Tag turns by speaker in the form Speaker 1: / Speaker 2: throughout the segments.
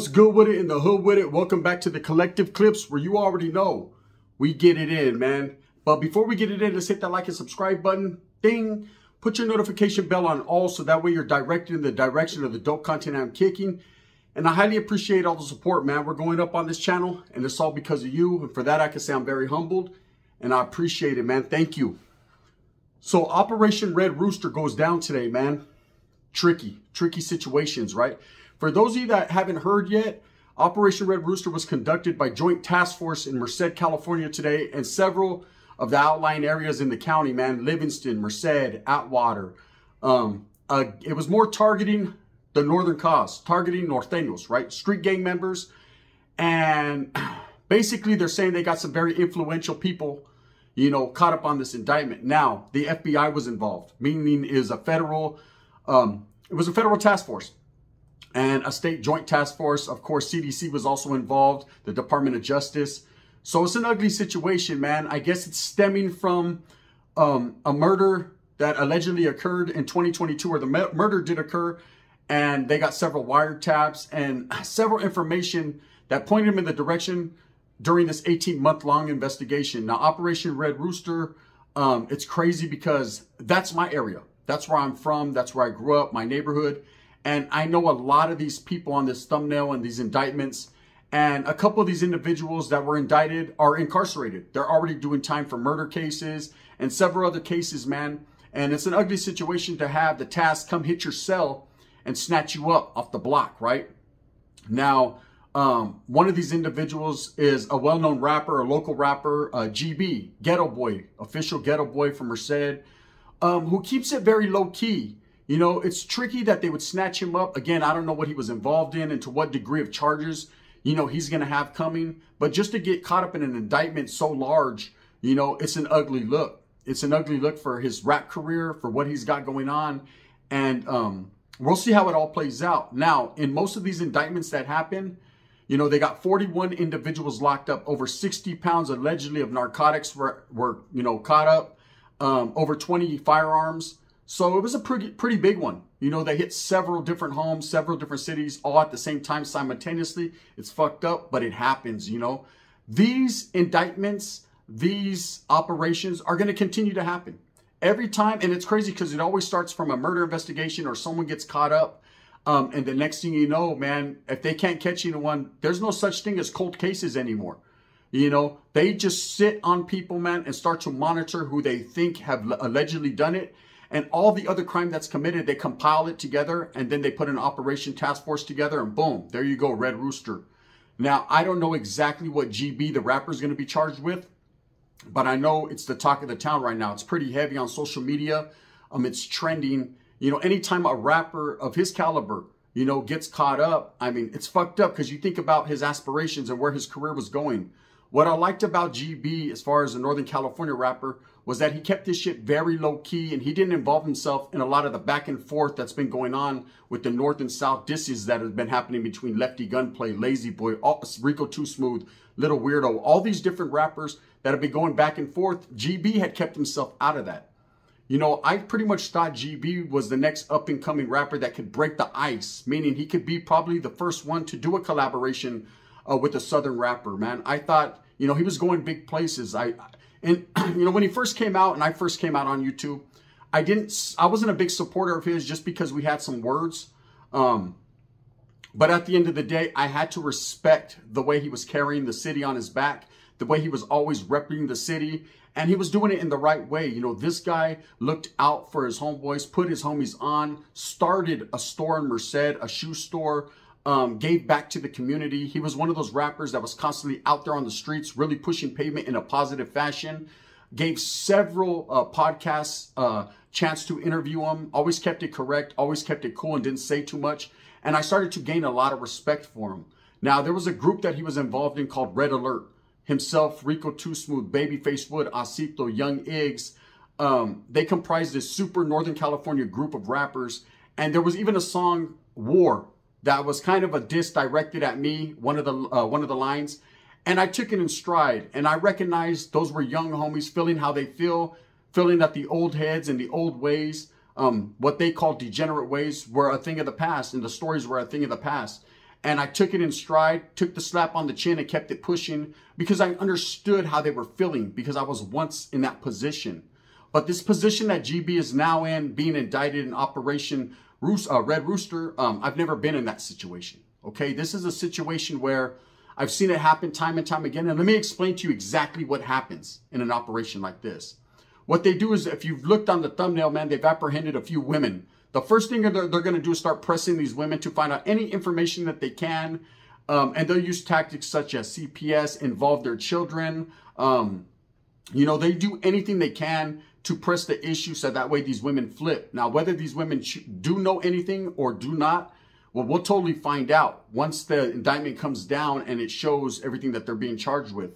Speaker 1: What's good with it in the hood with it? Welcome back to the Collective Clips, where you already know we get it in, man. But before we get it in, let's hit that like and subscribe button. Ding. Put your notification bell on all so that way you're directed in the direction of the dope content I'm kicking. And I highly appreciate all the support, man. We're going up on this channel, and it's all because of you. And for that, I can say I'm very humbled, and I appreciate it, man. Thank you. So Operation Red Rooster goes down today, man. Tricky situations, right? For those of you that haven't heard yet, Operation Red Rooster was conducted by Joint Task Force in Merced, California today, and several of the outlying areas in the county, man. Livingston, Merced, Atwater. It was more targeting the northern cause, targeting norteños, right? Street gang members. And basically they're saying they got some very influential people, you know, caught up on this indictment. Now, the FBI was involved, meaning is a federal, it was a federal task force. And a state joint task force. Of course, CDC was also involved, the Department of Justice. So it's an ugly situation, man. I guess it's stemming from a murder that allegedly occurred in 2022, or the murder did occur, and they got several wiretaps and several information that pointed them in the direction during this 18-month-long investigation. Now, Operation Red Rooster, it's crazy because that's my area. That's where I'm from. That's where I grew up, my neighborhood. And I know a lot of these people on this thumbnail and these indictments, and a couple of these individuals that were indicted are incarcerated. They're already doing time for murder cases and several other cases, man. And it's an ugly situation to have the task come hit your cell and snatch you up off the block, right? Now, one of these individuals is a well-known rapper, a local rapper, GB, Ghetto Boy, official Ghetto Boy from Merced, who keeps it very low-key. You know, it's tricky that they would snatch him up. Again, I don't know what he was involved in and to what degree of charges, you know, he's going to have coming. But just to get caught up in an indictment so large, you know, it's an ugly look. It's an ugly look for his rap career, for what he's got going on. And we'll see how it all plays out. Now, in most of these indictments that happen, you know, they got 41 individuals locked up. Over 60 pounds allegedly of narcotics were you know, caught up. Over 20 firearms. So it was a pretty big one. You know, they hit several different homes, several different cities, all at the same time simultaneously. It's fucked up, but it happens, you know. These indictments, these operations are going to continue to happen every time. And it's crazy because it always starts from a murder investigation or someone gets caught up. And the next thing you know, man, if they can't catch anyone, there's no such thing as cold cases anymore. You know, they just sit on people, man, and start to monitor who they think have allegedly done it. And all the other crime that's committed, they compile it together, and then they put an operation task force together, and boom, there you go, Red Rooster. Now, I don't know exactly what GB, the rapper, is going to be charged with, but I know it's the talk of the town right now. It's pretty heavy on social media. It's trending. You know, anytime a rapper of his caliber, you know, gets caught up, I mean, it's fucked up because you think about his aspirations and where his career was going. What I liked about GB, as far as a Northern California rapper, was that he kept this shit very low key, and he didn't involve himself in a lot of the back and forth that's been going on with the North and South disses that have been happening between Lefty Gunplay, Lazy Boy, Rico Too Smooth, Little Weirdo, all these different rappers that have been going back and forth. GB had kept himself out of that. You know, I pretty much thought GB was the next up and coming rapper that could break the ice, meaning he could be probably the first one to do a collaboration with a Southern rapper, man. I thought, you know, he was going big places. And, you know, when he first came out, and I first came out on YouTube, I wasn't a big supporter of his just because we had some words. But at the end of the day, I had to respect the way he was carrying the city on his back, the way he was always repping the city, and he was doing it in the right way. You know, this guy looked out for his homeboys, put his homies on, started a store in Merced, a shoe store, gave back to the community. He was one of those rappers that was constantly out there on the streets, really pushing pavement in a positive fashion. Gave several podcasts chance to interview him. Always kept it correct, always kept it cool, and didn't say too much. And I started to gain a lot of respect for him. Now, there was a group that he was involved in called Red Alert. Himself, Rico Too Smooth, Babyface Wood, Acito, Young Iggs. They comprised this super Northern California group of rappers. And there was even a song, War, that was kind of a diss directed at me, one of the lines. And I took it in stride, and I recognized those were young homies feeling how they feel, feeling that the old heads and the old ways, what they call degenerate ways, were a thing of the past, and the stories were a thing of the past. And I took it in stride, took the slap on the chin and kept it pushing because I understood how they were feeling because I was once in that position. But this position that GB is now in, being indicted in Operation Red Rooster, I've never been in that situation. Okay, this is a situation where I've seen it happen time and time again. And let me explain to you exactly what happens in an operation like this. What they do is, if you've looked on the thumbnail, man, they've apprehended a few women. The first thing they're going to do is start pressing these women to find out any information that they can. And they'll use tactics such as CPS, involve their children. You know, they do anything they can to press the issue so that way these women flip. Now, whether these women do know anything or do not, well, we'll totally find out once the indictment comes down and it shows everything that they're being charged with.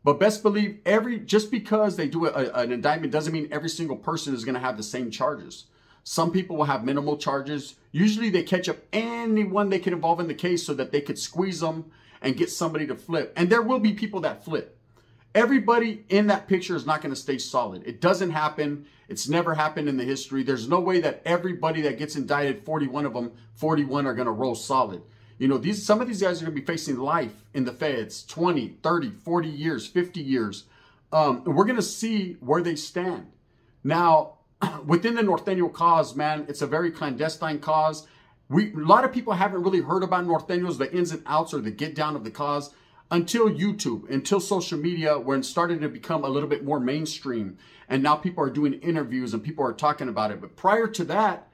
Speaker 1: But best believe just because they do an indictment doesn't mean every single person is going to have the same charges. Some people will have minimal charges. Usually they catch up anyone they can involve in the case so that they could squeeze them and get somebody to flip. And there will be people that flip. Everybody in that picture is not going to stay solid. It doesn't happen. It's never happened in the history. There's no way that everybody that gets indicted, 41 of them, 41 are going to roll solid. You know, some of these guys are going to be facing life in the feds, 20, 30, 40 years, 50 years. We're going to see where they stand. Now, within the Norteño cause, man, it's a very clandestine cause. A lot of people haven't really heard about Norteños, the ins and outs or the get down of the cause until YouTube, until social media, when it started to become a little bit more mainstream. And now people are doing interviews and people are talking about it. But prior to that,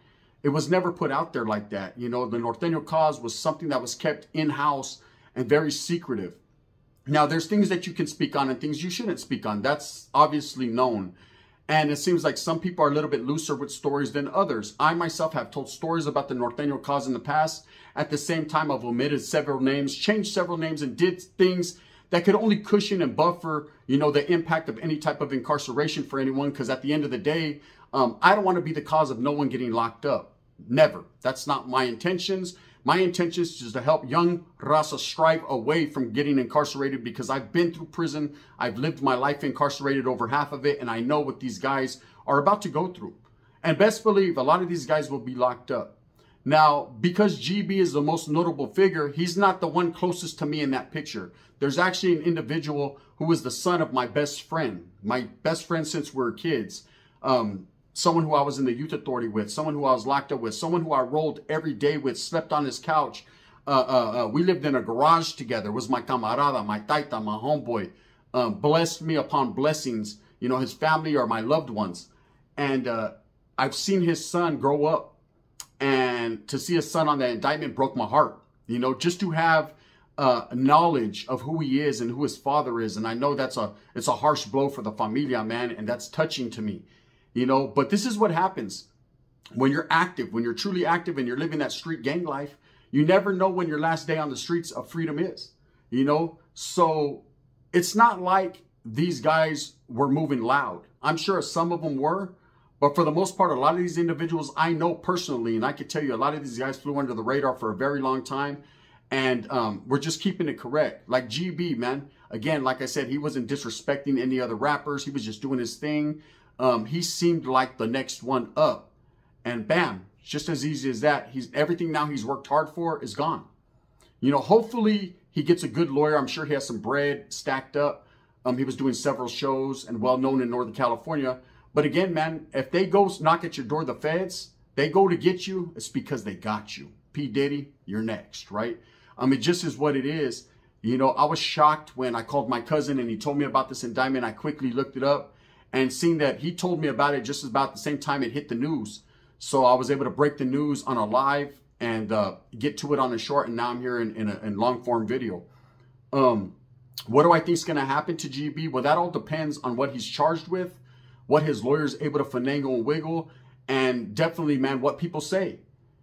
Speaker 1: it was never put out there like that. You know, the Norteño cause was something that was kept in-house and very secretive. Now, there's things that you can speak on and things you shouldn't speak on. That's obviously known. And it seems like some people are a little bit looser with stories than others. I myself have told stories about the Norteño cause in the past. At the same time, I've omitted several names, changed several names, and did things that could only cushion and buffer, you know, the impact of any type of incarceration for anyone. Because at the end of the day, I don't want to be the cause of no one getting locked up. Never. That's not my intentions. My intentions is to help young raza strive away from getting incarcerated because I've been through prison. I've lived my life incarcerated, over half of it, and I know what these guys are about to go through. And best believe a lot of these guys will be locked up. Now, because GB is the most notable figure, he's not the one closest to me in that picture. There's actually an individual who is the son of my best friend since we were kids. Someone who I was in the youth authority with, someone who I was locked up with, someone who I rolled every day with, slept on his couch. We lived in a garage together. It was my camarada, my taita, my homeboy. Blessed me upon blessings, you know, his family or my loved ones. And I've seen his son grow up. And to see his son on that indictment broke my heart. You know, just to have knowledge of who he is and who his father is. And I know it's a harsh blow for the familia, man. And that's touching to me. You know, but this is what happens when you're active, when you're truly active and you're living that street gang life. You never know when your last day on the streets of freedom is, you know. So it's not like these guys were moving loud. I'm sure some of them were, but for the most part, a lot of these individuals I know personally, and I can tell you a lot of these guys flew under the radar for a very long time. And we're just keeping it correct. Like GB, man. Again, like I said, he wasn't disrespecting any other rappers. He was just doing his thing. He seemed like the next one up, and bam, just as easy as that. Everything now he's worked hard for is gone. You know, hopefully he gets a good lawyer. I'm sure he has some bread stacked up. He was doing several shows and well known in Northern California. But again, man, if they go knock at your door, the feds, they go to get you, it's because they got you. P. Diddy, you're next, right? It just is what it is. You know, I was shocked when I called my cousin and he told me about this indictment. I quickly looked it up. And seeing that he told me about it just about the same time it hit the news. So I was able to break the news on a live and get to it on a short. And now I'm here in long form video. What do I think is going to happen to GB? Well, that all depends on what he's charged with, what his lawyer is able to finagle and wiggle, and definitely, man, what people say.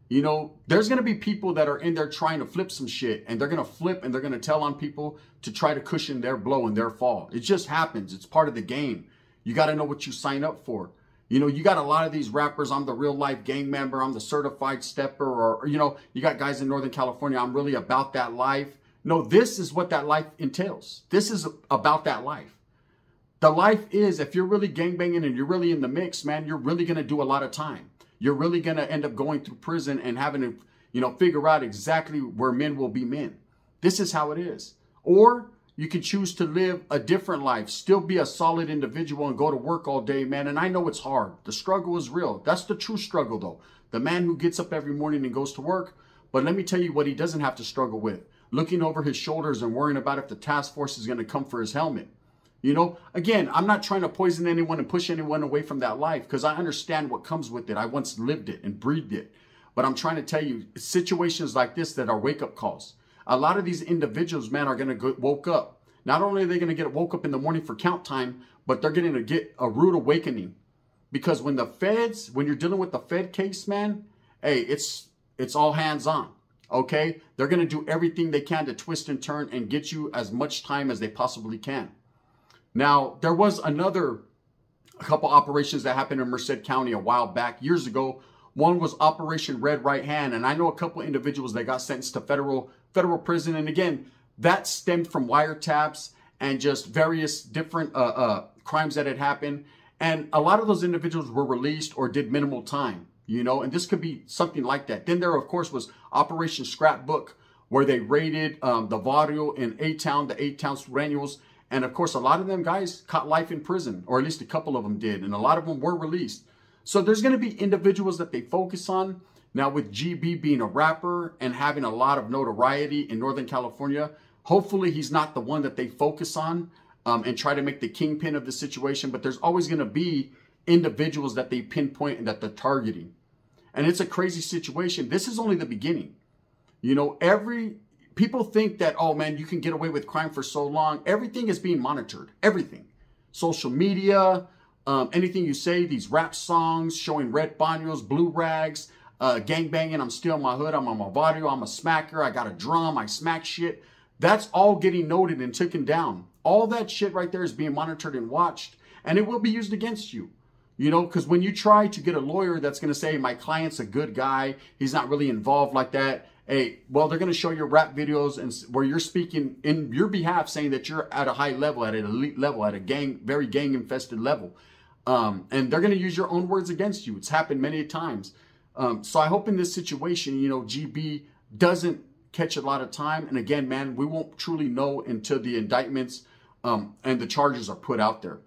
Speaker 1: You know, there's going to be people that are in there trying to flip some shit, and they're going to flip and they're going to tell on people to try to cushion their blow and their fall. It just happens. It's part of the game. You got to know what you sign up for. You know, you got a lot of these rappers. I'm the real life gang member. I'm the certified stepper. Or, you know, you got guys in Northern California. I'm really about that life. No, this is what that life entails. This is about that life. The life is, if you're really gangbanging and you're really in the mix, man, you're really going to do a lot of time. You're really going to end up going through prison and having to, you know, figure out exactly where men will be men. This is how it is. Or you can choose to live a different life, still be a solid individual and go to work all day, man. And I know it's hard. The struggle is real. That's the true struggle, though. The man who gets up every morning and goes to work. But let me tell you what he doesn't have to struggle with. Looking over his shoulders and worrying about if the task force is going to come for his helmet. You know, again, I'm not trying to poison anyone and push anyone away from that life because I understand what comes with it. I once lived it and breathed it. But I'm trying to tell you, situations like this that are wake-up calls. A lot of these individuals, man, are going to get woke up. Not only are they going to get woke up in the morning for count time, but they're going to get a rude awakening. Because when you're dealing with the Fed case, man, hey, it's all hands on. Okay? They're going to do everything they can to twist and turn and get you as much time as they possibly can. Now, there was a couple operations that happened in Merced County a while back, years ago. One was Operation Red Right Hand, and I know a couple individuals that got sentenced to federal prison. And again, that stemmed from wiretaps and just various different crimes that had happened. And a lot of those individuals were released or did minimal time, you know, and this could be something like that. Then there, of course, was Operation Scrapbook, where they raided the barrio in A-Town, the 8-Town Sureños. And of course, a lot of them guys caught life in prison, or at least a couple of them did. And a lot of them were released. So there's going to be individuals that they focus on. Now with GB being a rapper and having a lot of notoriety in Northern California, hopefully he's not the one that they focus on and try to make the kingpin of the situation. But there's always going to be individuals that they pinpoint and that they're targeting. And it's a crazy situation. This is only the beginning. You know, people think that, oh man, you can get away with crime for so long. Everything is being monitored. Everything. Social media, anything you say, these rap songs showing red baños, blue rags, gang banging, I'm still in my hood, I'm on my barrio, I'm a smacker, I got a drum, I smack shit. That's all getting noted and taken down. All that shit right there is being monitored and watched, and it will be used against you. You know, because when you try to get a lawyer that's going to say, my client's a good guy, he's not really involved like that. Hey, well, they're going to show your rap videos and where you're speaking in your behalf, saying that you're at a high level, at an elite level, at a very gang infested level. And they're going to use your own words against you. It's happened many times. So I hope in this situation, you know, GB doesn't catch a lot of time. And again, man, we won't truly know until the indictments and the charges are put out there.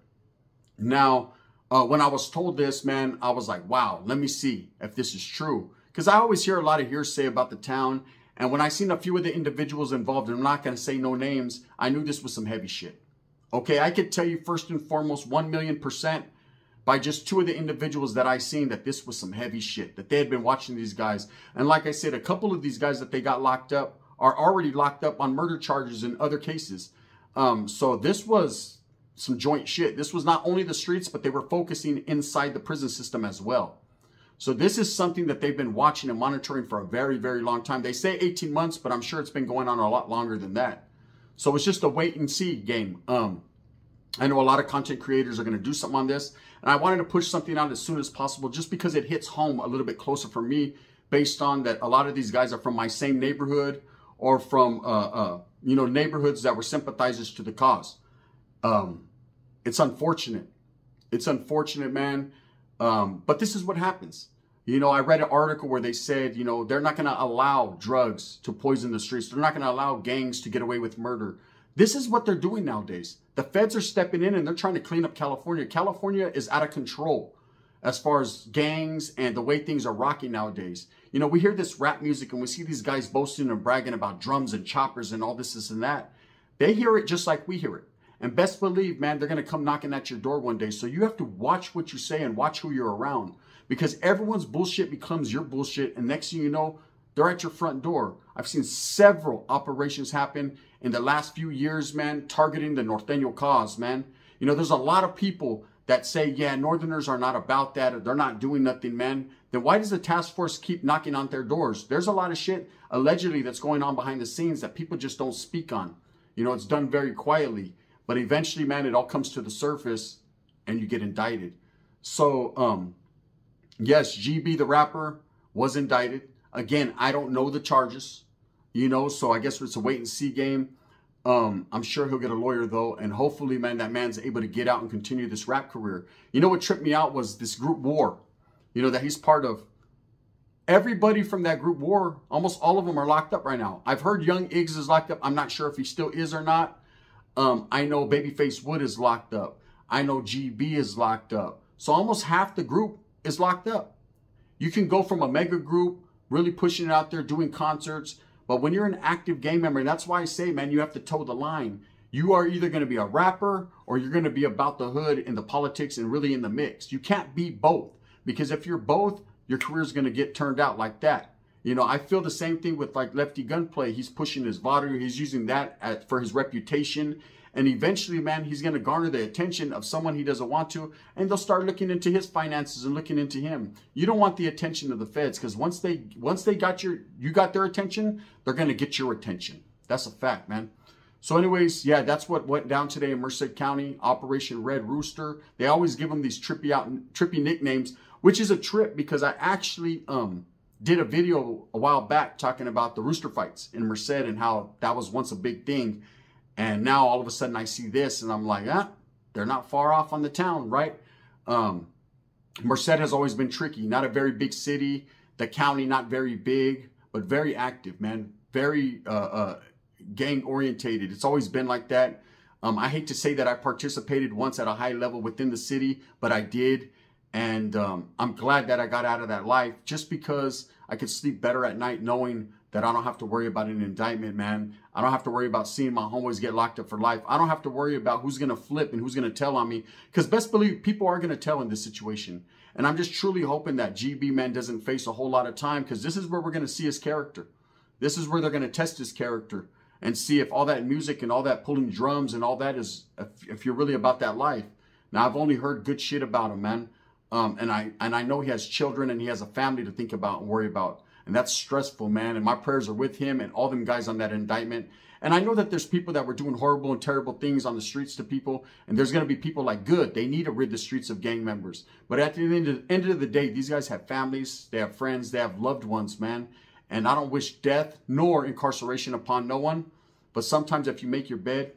Speaker 1: Now, when I was told this, man, I was like, wow, let me see if this is true. Because I always hear a lot of hearsay about the town. And when I seen a few of the individuals involved, and I'm not going to say no names, I knew this was some heavy shit. Okay, I could tell you first and foremost, 1,000,000% by just two of the individuals that I seen that this was some heavy shit, that they had been watching these guys. And like I said, a couple of these guys that they got locked up are already locked up on murder charges in other cases. So this was some joint shit. This was not only the streets, but they were focusing inside the prison system as well. So this is something that they've been watching and monitoring for a very, very long time. They say 18 months, but I'm sure it's been going on a lot longer than that. So it's just a wait and see game. I know a lot of content creators are going to do something on this. And I wanted to push something out as soon as possible just because it hits home a little bit closer for me based on that a lot of these guys are from my same neighborhood or from, you know, neighborhoods that were sympathizers to the cause. It's unfortunate. It's unfortunate, man. But this is what happens. You know, I read an article where they said, you know, they're not going to allow drugs to poison the streets. They're not going to allow gangs to get away with murder. This is what they're doing nowadays. The feds are stepping in and they're trying to clean up California. California is out of control as far as gangs and the way things are rocking nowadays. You know, we hear this rap music and we see these guys boasting and bragging about drums and choppers and all this and that. They hear it just like we hear it. And best believe, man, they're going to come knocking at your door one day. So you have to watch what you say and watch who you're around. Because everyone's bullshit becomes your bullshit. And next thing you know, they're at your front door. I've seen several operations happen in the last few years, man, targeting the Norteño cause, man. You know, there's a lot of people that say, yeah, Northerners are not about that, or they're not doing nothing, man. Then why does the task force keep knocking on their doors? There's a lot of shit, allegedly, that's going on behind the scenes that people just don't speak on. You know, it's done very quietly. But eventually, man, it all comes to the surface and you get indicted. So, yes, GB, the rapper, was indicted. Again, I don't know the charges, you know, so I guess it's a wait and see game. I'm sure he'll get a lawyer, though. And hopefully, man, that man's able to get out and continue this rap career. You know what tripped me out was this group War, you know, that he's part of. Everybody from that group war, almost all of them are locked up right now. I've heard Young Iggs is locked up. I'm not sure if he still is or not. I know Babyface Wood is locked up. I know GB is locked up. So almost half the group is locked up. You can go from a mega group, really pushing it out there, doing concerts. But when you're an active gang member, and that's why I say, man, you have to toe the line. You are either going to be a rapper or you're going to be about the hood in the politics and really in the mix. You can't be both, because if you're both, your career is going to get turned out like that. You know, I feel the same thing with like Lefty Gunplay. He's pushing his vodka. He's using that for his reputation. And eventually, man, he's going to garner the attention of someone he doesn't want to. And they'll start looking into his finances and looking into him. You don't want the attention of the feds, because once they got you got their attention, they're going to get your attention. That's a fact, man. So anyways, yeah, that's what went down today in Merced County, Operation Red Rooster. They always give them these trippy nicknames, which is a trip, because I actually did a video a while back talking about the rooster fights in Merced and how that was once a big thing. And now all of a sudden I see this and I'm like, they're not far off on the town, right? Merced has always been tricky. Not a very big city. The county, not very big, but very active, man. Very gang orientated. It's always been like that. I hate to say that I participated once at a high level within the city, but I did. And I'm glad that I got out of that life, just because I could sleep better at night knowing that I don't have to worry about an indictment, man. I don't have to worry about seeing my homeboys get locked up for life. I don't have to worry about who's going to flip and who's going to tell on me, because best believe people are going to tell in this situation. And I'm just truly hoping that GB, man, doesn't face a whole lot of time, because this is where we're going to see his character. This is where they're going to test his character and see if all that music and all that pulling drums and all that is, if you're really about that life. Now, I've only heard good shit about him, man. And I know he has children and he has a family to think about and worry about. And that's stressful, man. And my prayers are with him and all them guys on that indictment. And I know that there's people that were doing horrible and terrible things on the streets to people. And there's going to be people like, good, they need to rid the streets of gang members. But at the end of the day, these guys have families, they have friends, they have loved ones, man. And I don't wish death nor incarceration upon no one. But sometimes if you make your bed,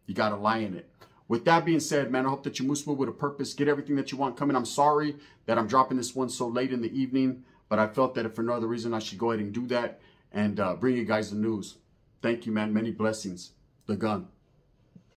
Speaker 1: you got to lie in it. With that being said, man, I hope that you move with a purpose, get everything that you want coming. I'm sorry that I'm dropping this one so late in the evening, but I felt that if for no other reason, I should go ahead and do that and bring you guys the news. Thank you, man. Many blessings. The Gun.